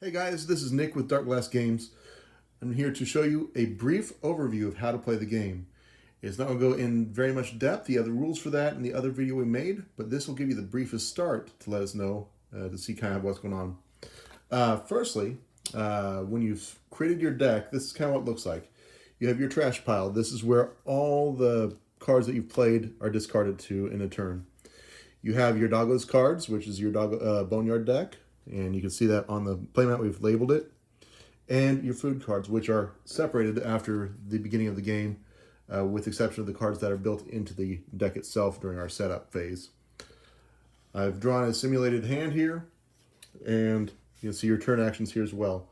Hey guys, this is Nick with Dark Glass Games. I'm here to show you a brief overview of how to play the game. It's not going to go in very much depth. You have the rules for that in the other video we made, but this will give you the briefest start to let us know, to see kind of what's going on. Firstly, when you've created your deck, this is kind of what it looks like. You have your trash pile. This is where all the cards that you've played are discarded to in a turn. You have your Doggos cards, which is your Boneyard deck. And you can see that on the playmat, we've labeled it. And your food cards, which are separated after the beginning of the game, with the exception of the cards that are built into the deck itself during our setup phase. I've drawn a simulated hand here, and you can see your turn actions here as well.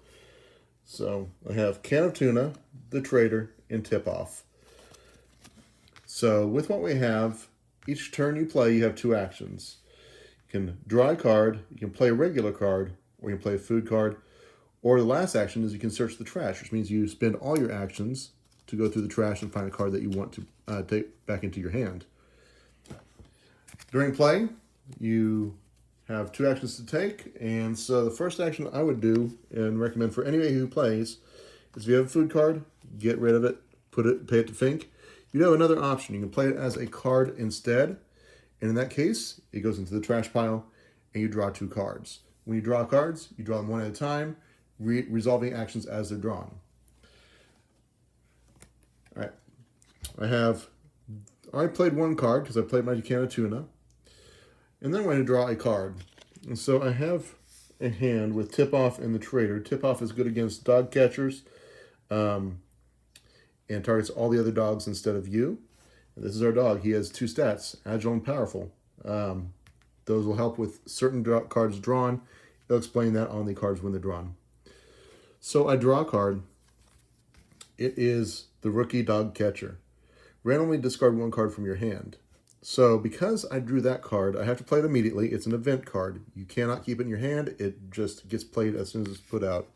So I have Can of Tuna, the Trader, and Tip Off. So with what we have, each turn you play, you have two actions. You can draw a card, you can play a regular card, or you can play a food card. Or the last action is you can search the trash, which means you spend all your actions to go through the trash and find a card that you want to take back into your hand. During play, you have two actions to take, and so the first action I would do and recommend for anybody who plays is if you have a food card, get rid of it, pay it to Fink. You have another option. You can play it as a card instead. And in that case, it goes into the trash pile and you draw two cards. When you draw cards, you draw them one at a time, resolving actions as they're drawn. All right. I played one card because I played my Can of Tuna. And then I'm going to draw a card. And so I have a hand with Tip Off and the Trader. Tip Off is good against dog catchers and targets all the other dogs instead of you. This is our dog. He has two stats, agile and powerful. Those will help with certain cards drawn. They'll explain that on the cards when they're drawn. So I draw a card. It is the Rookie Dog Catcher. Randomly discard one card from your hand. So because I drew that card, I have to play it immediately. It's an event card. You cannot keep it in your hand. It just gets played as soon as it's put out.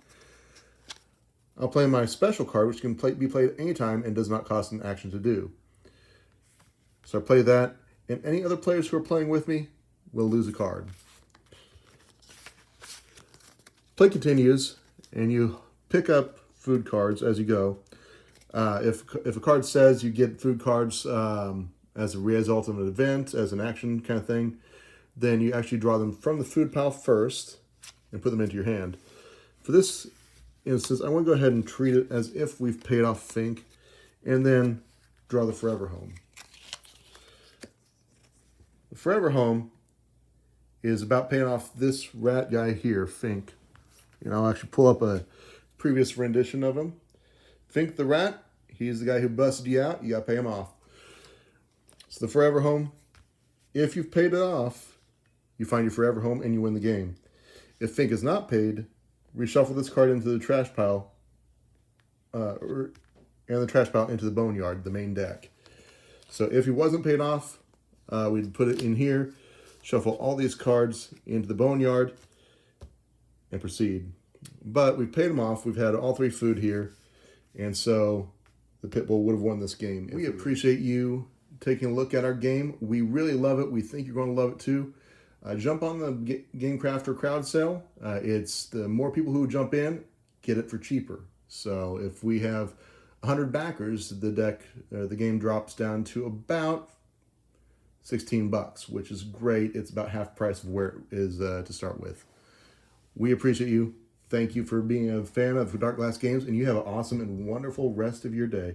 I'll play my special card, which can be played anytime and does not cost an action to do. So I play that, and any other players who are playing with me will lose a card. Play continues, and you pick up food cards as you go. If a card says you get food cards as a result of an event, as an action kind of thing, then you actually draw them from the food pile first and put them into your hand. For this instance, I want to go ahead and treat it as if we've paid off Fink, and then draw the Forever Home. The Forever Home is about paying off this rat guy here, Fink. And I'll actually pull up a previous rendition of him. Fink the rat, he's the guy who busted you out. You got to pay him off. So the Forever Home, if you've paid it off, you find your Forever Home and you win the game. If Fink is not paid, reshuffle this card into the trash pile, and the trash pile into the Boneyard, the main deck. So if he wasn't paid off, we'd put it in here, shuffle all these cards into the Boneyard, and proceed. But we've paid them off. We've had all three food here, and so the Pitbull would have won this game. We appreciate you taking a look at our game. We really love it. We think you're going to love it too. Jump on the Game Crafter crowd sale. It's the more people who jump in, get it for cheaper. So if we have 100 backers, the game drops down to about $16, which is great. It's about half price of where it is to start with. We appreciate you. Thank you for being a fan of Dark Glass Games, and you have an awesome and wonderful rest of your day.